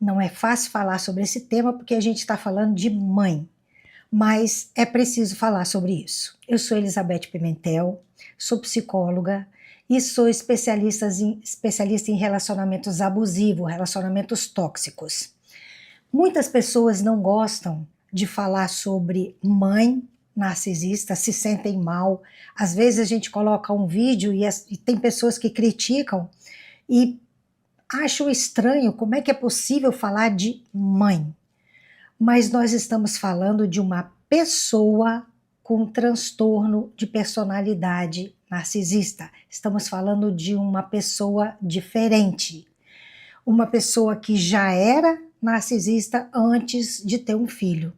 Não é fácil falar sobre esse tema porque a gente está falando de mãe, mas é preciso falar sobre isso. Eu sou Elizabeth Pimentel, sou psicóloga e sou especialista em relacionamentos abusivos, relacionamentos tóxicos. Muitas pessoas não gostam de falar sobre mãe narcisista, se sentem mal. Às vezes a gente coloca um vídeo e tem pessoas que criticam e acham estranho como é que é possível falar de mãe. Mas nós estamos falando de uma pessoa com transtorno de personalidade narcisista. Estamos falando de uma pessoa diferente. Uma pessoa que já era narcisista antes de ter um filho.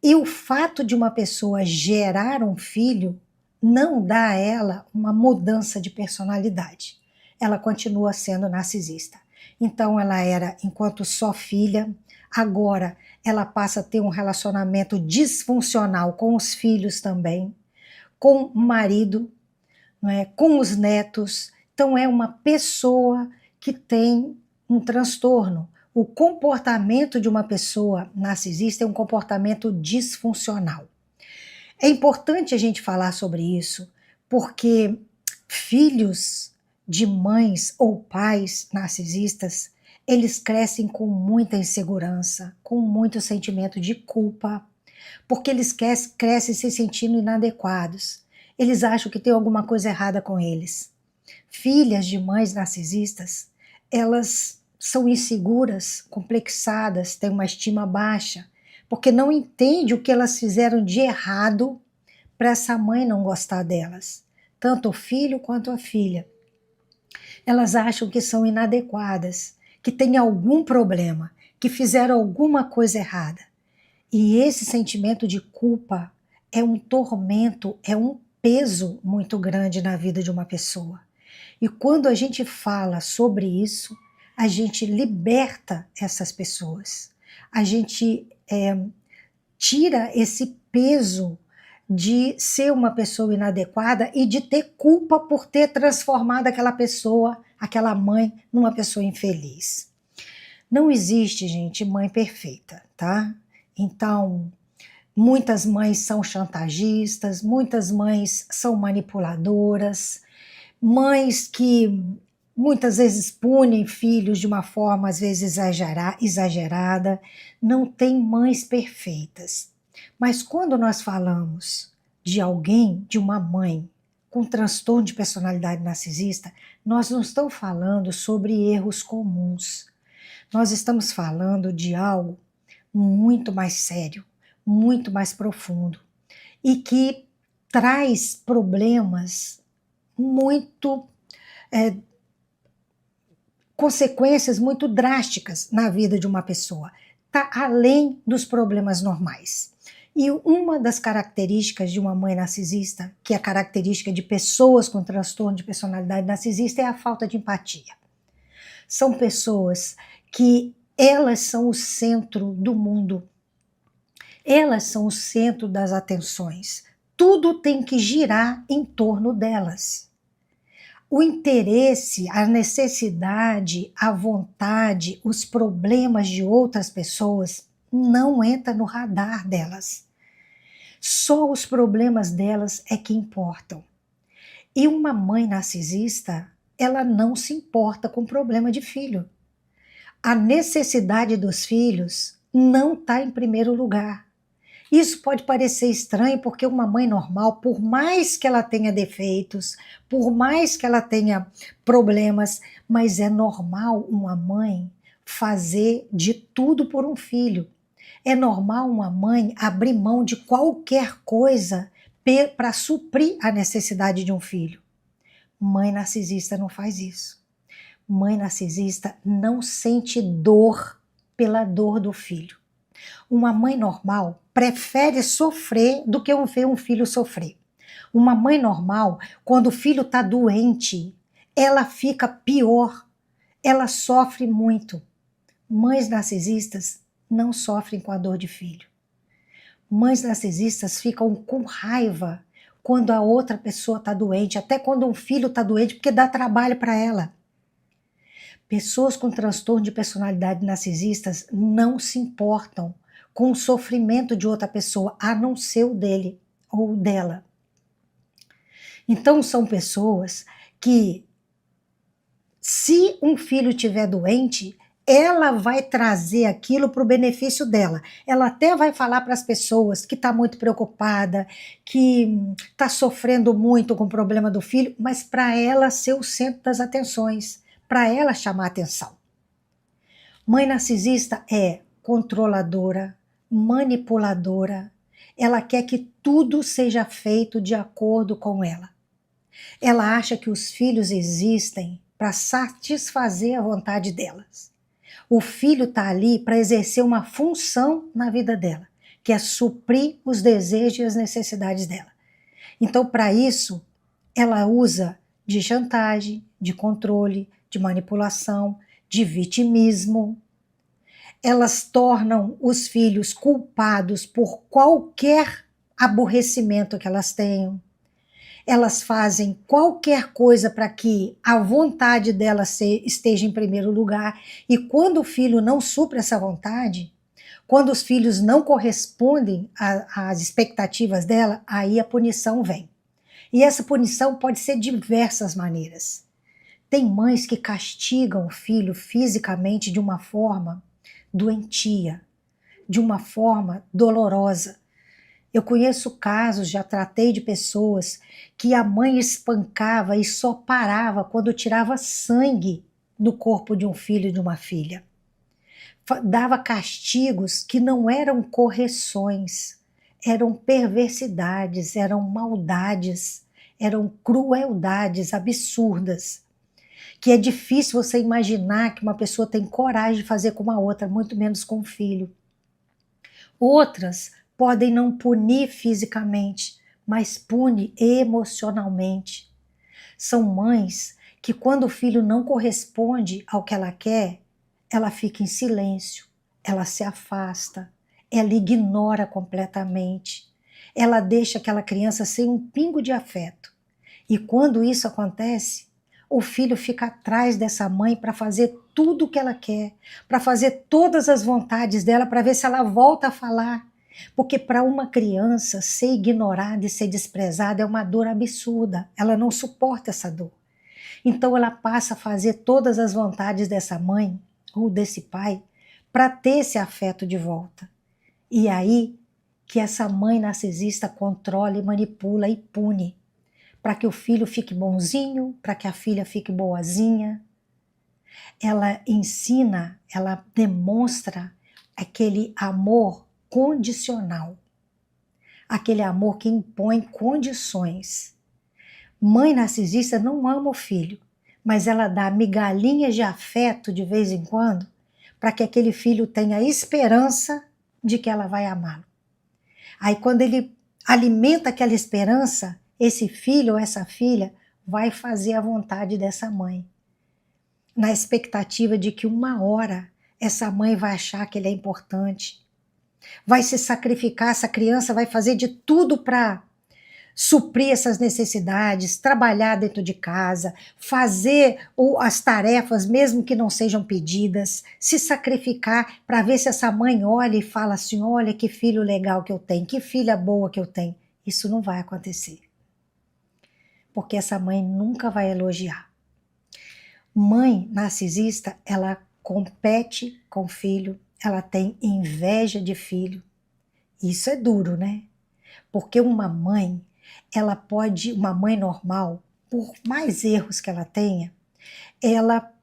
E o fato de uma pessoa gerar um filho não dá a ela uma mudança de personalidade. Ela continua sendo narcisista. Então ela era enquanto só filha, agora ela passa a ter um relacionamento disfuncional com os filhos também, com o marido, não é? Com os netos. Então é uma pessoa que tem um transtorno. O comportamento de uma pessoa narcisista é um comportamento disfuncional. É importante a gente falar sobre isso, porque filhos de mães ou pais narcisistas, eles crescem com muita insegurança, com muito sentimento de culpa, porque eles crescem se sentindo inadequados. Eles acham que tem alguma coisa errada com eles. Filhas de mães narcisistas, elas são inseguras, complexadas, têm uma estima baixa, porque não entendem o que elas fizeram de errado para essa mãe não gostar delas, tanto o filho quanto a filha. Elas acham que são inadequadas, que têm algum problema, que fizeram alguma coisa errada. E esse sentimento de culpa é um tormento, é um peso muito grande na vida de uma pessoa. E quando a gente fala sobre isso, a gente liberta essas pessoas. A gente tira esse peso de ser uma pessoa inadequada e de ter culpa por ter transformado aquela pessoa, aquela mãe, numa pessoa infeliz. Não existe, gente, mãe perfeita, tá? Então, muitas mães são chantagistas, muitas mães são manipuladoras, mães que muitas vezes punem filhos de uma forma às vezes exagerada. Não tem mães perfeitas. Mas quando nós falamos de alguém, de uma mãe com transtorno de personalidade narcisista, nós não estamos falando sobre erros comuns. Nós estamos falando de algo muito mais sério, muito mais profundo e que traz problemas muito, consequências muito drásticas na vida de uma pessoa. Está além dos problemas normais. E uma das características de uma mãe narcisista, que é característica de pessoas com transtorno de personalidade narcisista, é a falta de empatia. São pessoas que elas são o centro do mundo. Elas são o centro das atenções. Tudo tem que girar em torno delas. O interesse, a necessidade, a vontade, os problemas de outras pessoas não entra no radar delas. Só os problemas delas é que importam. E uma mãe narcisista, ela não se importa com o problema de filho. A necessidade dos filhos não está em primeiro lugar. Isso pode parecer estranho porque uma mãe normal, por mais que ela tenha defeitos, por mais que ela tenha problemas, mas é normal uma mãe fazer de tudo por um filho. É normal uma mãe abrir mão de qualquer coisa para suprir a necessidade de um filho. Mãe narcisista não faz isso. Mãe narcisista não sente dor pela dor do filho. Uma mãe normal prefere sofrer do que ver um filho sofrer. Uma mãe normal, quando o filho está doente, ela fica pior, ela sofre muito. Mães narcisistas não sofrem com a dor de filho. Mães narcisistas ficam com raiva quando a outra pessoa está doente, até quando um filho está doente, porque dá trabalho para ela. Pessoas com transtorno de personalidade narcisistas não se importam com o sofrimento de outra pessoa, a não ser o dele ou dela. Então são pessoas que, se um filho estiver doente, ela vai trazer aquilo para o benefício dela. Ela até vai falar para as pessoas que está muito preocupada, que está sofrendo muito com o problema do filho, mas para ela ser o centro das atenções, para ela chamar atenção. Mãe narcisista é controladora, manipuladora, ela quer que tudo seja feito de acordo com ela. Ela acha que os filhos existem para satisfazer a vontade delas. O filho está ali para exercer uma função na vida dela, que é suprir os desejos e as necessidades dela. Então, para isso, ela usa de chantagem, de controle, de manipulação, de vitimismo. Elas tornam os filhos culpados por qualquer aborrecimento que elas tenham. Elas fazem qualquer coisa para que a vontade dela esteja em primeiro lugar. E quando o filho não supre essa vontade, quando os filhos não correspondem às expectativas dela, aí a punição vem. E essa punição pode ser de diversas maneiras. Tem mães que castigam o filho fisicamente de uma forma doentia, de uma forma dolorosa. Eu conheço casos, já tratei de pessoas que a mãe espancava e só parava quando tirava sangue do corpo de um filho e de uma filha. Dava castigos que não eram correções, eram perversidades, eram maldades, eram crueldades absurdas, que é difícil você imaginar que uma pessoa tem coragem de fazer com uma outra, muito menos com um filho. Outras podem não punir fisicamente, mas pune emocionalmente. São mães que, quando o filho não corresponde ao que ela quer, ela fica em silêncio, ela se afasta, ela ignora completamente, ela deixa aquela criança sem um pingo de afeto. E quando isso acontece, o filho fica atrás dessa mãe para fazer tudo o que ela quer, para fazer todas as vontades dela, para ver se ela volta a falar. Porque para uma criança ser ignorada e ser desprezada é uma dor absurda, ela não suporta essa dor. Então ela passa a fazer todas as vontades dessa mãe ou desse pai para ter esse afeto de volta. E aí que essa mãe narcisista controla e manipula e pune, para que o filho fique bonzinho, para que a filha fique boazinha. Ela ensina, ela demonstra aquele amor condicional, aquele amor que impõe condições. Mãe narcisista não ama o filho, mas ela dá migalhinhas de afeto de vez em quando para que aquele filho tenha esperança de que ela vai amá-lo. Aí quando ele alimenta aquela esperança, esse filho ou essa filha vai fazer a vontade dessa mãe, na expectativa de que uma hora essa mãe vai achar que ele é importante, vai se sacrificar, essa criança vai fazer de tudo para suprir essas necessidades, trabalhar dentro de casa, fazer as tarefas mesmo que não sejam pedidas, se sacrificar para ver se essa mãe olha e fala assim, olha que filho legal que eu tenho, que filha boa que eu tenho. Isso não vai acontecer, porque essa mãe nunca vai elogiar. Mãe narcisista, ela compete com o filho, ela tem inveja de filho. Isso é duro, né? Porque uma mãe normal, por mais erros que ela tenha, ela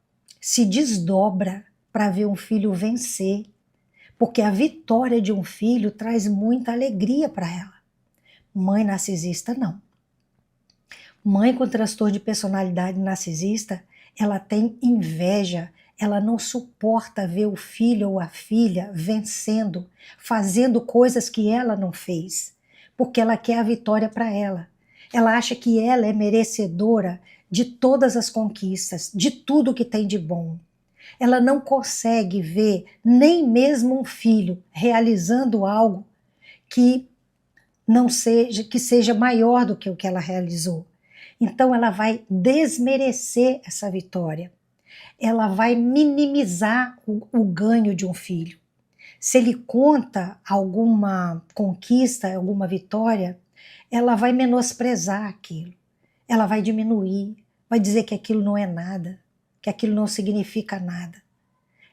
se desdobra para ver um filho vencer, porque a vitória de um filho traz muita alegria para ela. Mãe narcisista, não. Mãe com transtorno de personalidade narcisista, ela tem inveja, ela não suporta ver o filho ou a filha vencendo, fazendo coisas que ela não fez, porque ela quer a vitória para ela. Ela acha que ela é merecedora de todas as conquistas, de tudo que tem de bom. Ela não consegue ver nem mesmo um filho realizando algo que seja maior do que o que ela realizou. Então ela vai desmerecer essa vitória. ela vai minimizar o ganho de um filho. Se ele conta alguma conquista, alguma vitória, ela vai menosprezar aquilo, ela vai diminuir, vai dizer que aquilo não é nada, que aquilo não significa nada.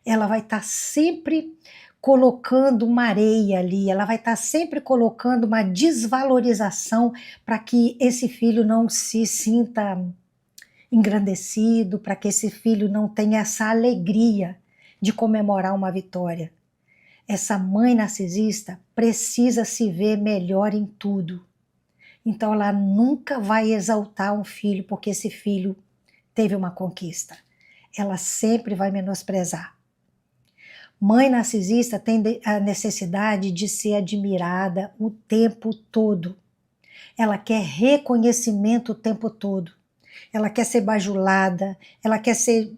Ela vai estar sempre colocando uma areia ali, ela vai estar sempre colocando uma desvalorização para que esse filho não se sinta engrandecido, para que esse filho não tenha essa alegria de comemorar uma vitória. Essa mãe narcisista precisa se ver melhor em tudo. Então ela nunca vai exaltar um filho porque esse filho teve uma conquista. Ela sempre vai menosprezar. Mãe narcisista tem a necessidade de ser admirada o tempo todo. Ela quer reconhecimento o tempo todo. Ela quer ser bajulada, ela quer ser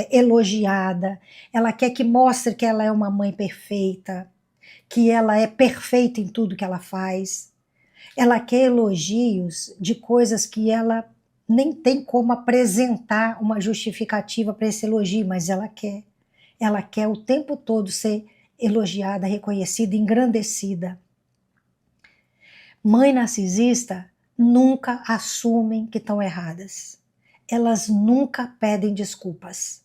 elogiada, ela quer que mostre que ela é uma mãe perfeita, que ela é perfeita em tudo que ela faz. Ela quer elogios de coisas que ela nem tem como apresentar uma justificativa para esse elogio, mas ela quer. Ela quer o tempo todo ser elogiada, reconhecida, engrandecida. Mãe narcisista nunca assumem que estão erradas. Elas nunca pedem desculpas.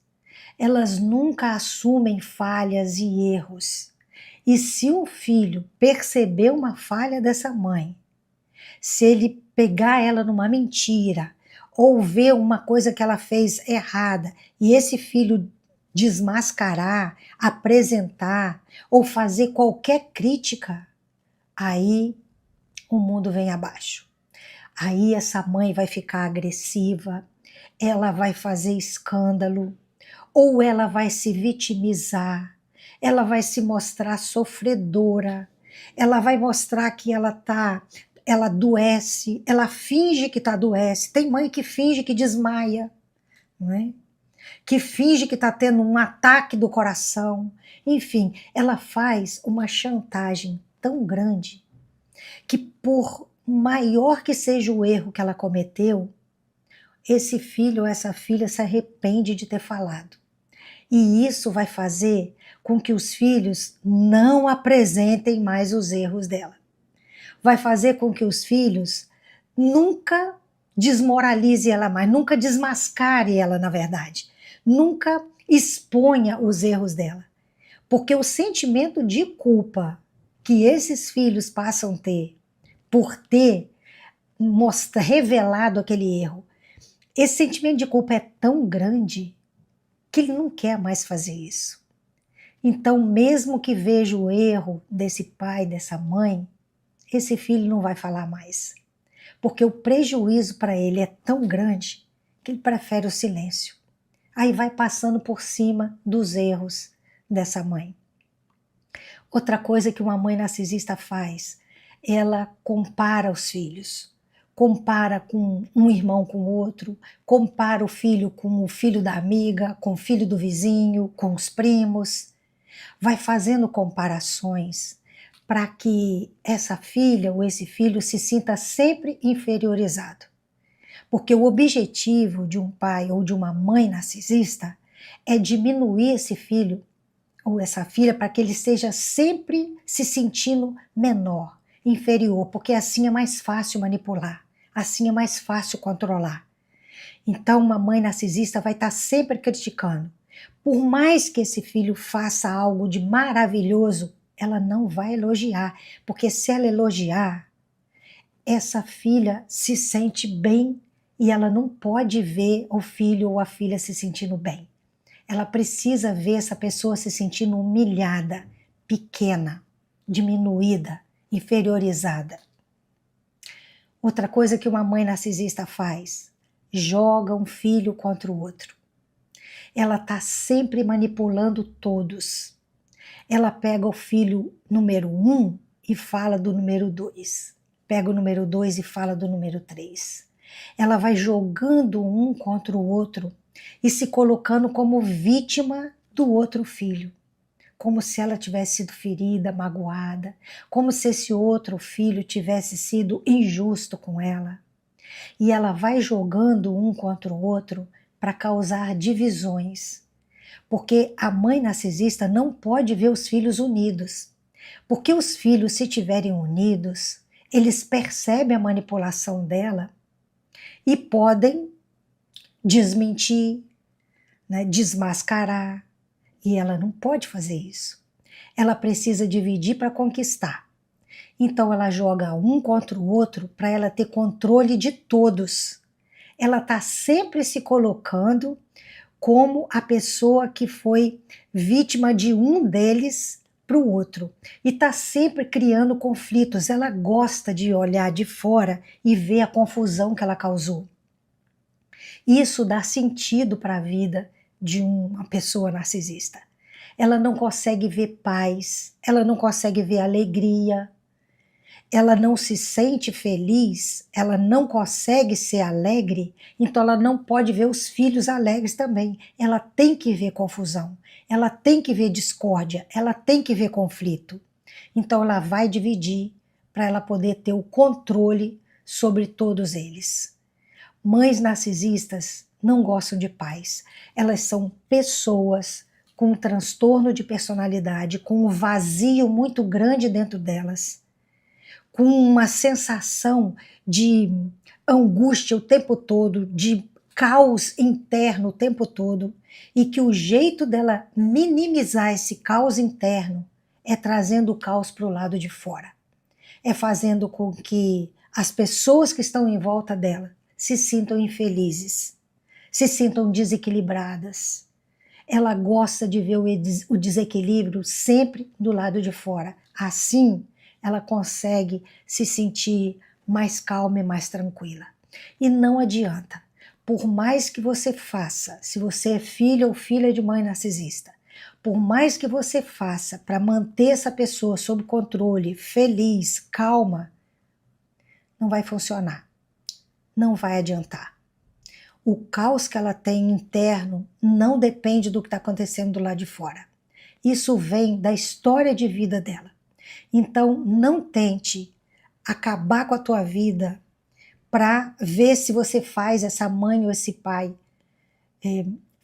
Elas nunca assumem falhas e erros. E se um filho perceber uma falha dessa mãe, se ele pegar ela numa mentira, ou ver uma coisa que ela fez errada, e esse filho desmascarar, apresentar, ou fazer qualquer crítica, aí o mundo vem abaixo. Aí essa mãe vai ficar agressiva, ela vai fazer escândalo, ou ela vai se vitimizar, ela vai se mostrar sofredora, ela vai mostrar que ela adoece, ela finge que adoece. Tem mãe que finge que desmaia, não é? Que finge que está tendo um ataque do coração. Enfim, ela faz uma chantagem tão grande que, por maior que seja o erro que ela cometeu, esse filho ou essa filha se arrepende de ter falado. E isso vai fazer com que os filhos não apresentem mais os erros dela. Vai fazer com que os filhos nunca desmoralize ela mais, nunca desmascare ela, na verdade. Nunca exponha os erros dela. Porque o sentimento de culpa que esses filhos passam a ter por ter revelado aquele erro, esse sentimento de culpa é tão grande que ele não quer mais fazer isso. Então, mesmo que veja o erro desse pai, dessa mãe, esse filho não vai falar mais. Porque o prejuízo para ele é tão grande que ele prefere o silêncio. Aí vai passando por cima dos erros dessa mãe. Outra coisa que uma mãe narcisista faz, ela compara os filhos. Compara com um irmão com o outro, compara o filho com o filho da amiga, com o filho do vizinho, com os primos. Vai fazendo comparações para que essa filha ou esse filho se sinta sempre inferiorizado. Porque o objetivo de um pai ou de uma mãe narcisista é diminuir esse filho ou essa filha para que ele esteja sempre se sentindo menor, inferior, porque assim é mais fácil manipular, assim é mais fácil controlar. Então uma mãe narcisista vai estar sempre criticando. Por mais que esse filho faça algo de maravilhoso, ela não vai elogiar, porque se ela elogiar, essa filha se sente bem e ela não pode ver o filho ou a filha se sentindo bem. Ela precisa ver essa pessoa se sentindo humilhada, pequena, diminuída, inferiorizada. Outra coisa que uma mãe narcisista faz, joga um filho contra o outro. Ela está sempre manipulando todos. Ela pega o filho número 1 e fala do número 2. Pega o número 2 e fala do número 3. Ela vai jogando um contra o outro e se colocando como vítima do outro filho. Como se ela tivesse sido ferida, magoada. Como se esse outro filho tivesse sido injusto com ela. E ela vai jogando um contra o outro para causar divisões. Porque a mãe narcisista não pode ver os filhos unidos. Porque os filhos, se estiverem unidos, eles percebem a manipulação dela e podem desmentir, né, desmascarar. E ela não pode fazer isso. Ela precisa dividir para conquistar. Então ela joga um contra o outro para ela ter controle de todos. Ela está sempre se colocando como a pessoa que foi vítima de um deles para o outro. E está sempre criando conflitos. Ela gosta de olhar de fora e ver a confusão que ela causou. Isso dá sentido para a vida de uma pessoa narcisista. Ela não consegue ver paz, ela não consegue ver alegria, ela não se sente feliz, ela não consegue ser alegre, então ela não pode ver os filhos alegres também. Ela tem que ver confusão, ela tem que ver discórdia, ela tem que ver conflito. Então ela vai dividir para ela poder ter o controle sobre todos eles. Mães narcisistas não gostam de paz. Elas são pessoas com um transtorno de personalidade, com um vazio muito grande dentro delas, com uma sensação de angústia o tempo todo, de caos interno o tempo todo, e que o jeito dela minimizar esse caos interno é trazendo o caos para o lado de fora. É fazendo com que as pessoas que estão em volta dela se sintam infelizes, se sintam desequilibradas. Ela gosta de ver o desequilíbrio sempre do lado de fora. Assim, ela consegue se sentir mais calma e mais tranquila. E não adianta. Por mais que você faça, se você é filho ou filha de mãe narcisista, por mais que você faça para manter essa pessoa sob controle, feliz, calma, não vai funcionar. Não vai adiantar. O caos que ela tem interno não depende do que está acontecendo do lado de fora. Isso vem da história de vida dela. Então, não tente acabar com a tua vida para ver se você faz essa mãe ou esse pai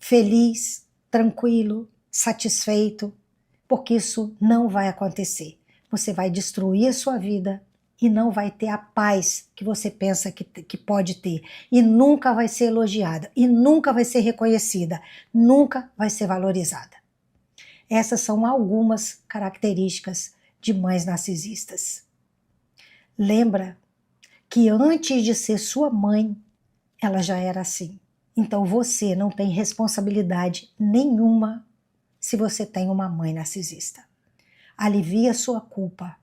feliz, tranquilo, satisfeito, porque isso não vai acontecer. Você vai destruir a sua vida e não vai ter a paz que você pensa que pode ter. E nunca vai ser elogiada, e nunca vai ser reconhecida, nunca vai ser valorizada. Essas são algumas características de mães narcisistas. Lembra que antes de ser sua mãe, ela já era assim. Então você não tem responsabilidade nenhuma se você tem uma mãe narcisista. Alivia a sua culpa.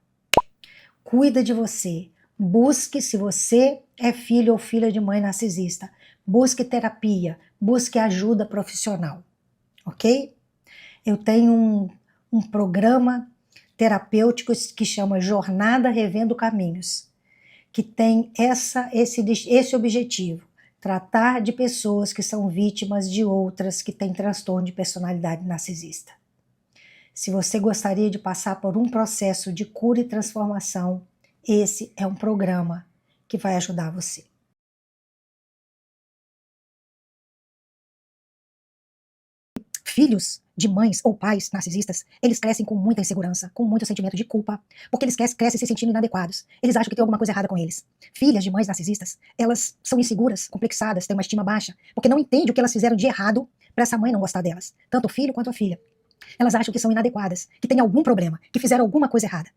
Cuida de você. Busque, se você é filho ou filha de mãe narcisista, busque terapia, busque ajuda profissional, ok? Eu tenho um programa terapêutico que chama Jornada Revendo Caminhos, que tem esse objetivo, tratar de pessoas que são vítimas de outras que têm transtorno de personalidade narcisista. Se você gostaria de passar por um processo de cura e transformação, esse é um programa que vai ajudar você. Filhos de mães ou pais narcisistas, eles crescem com muita insegurança, com muito sentimento de culpa, porque eles crescem se sentindo inadequados. Eles acham que tem alguma coisa errada com eles. Filhas de mães narcisistas, elas são inseguras, complexadas, têm uma estima baixa, porque não entendem o que elas fizeram de errado para essa mãe não gostar delas, tanto o filho quanto a filha. Elas acham que são inadequadas, que tem algum problema, que fizeram alguma coisa errada.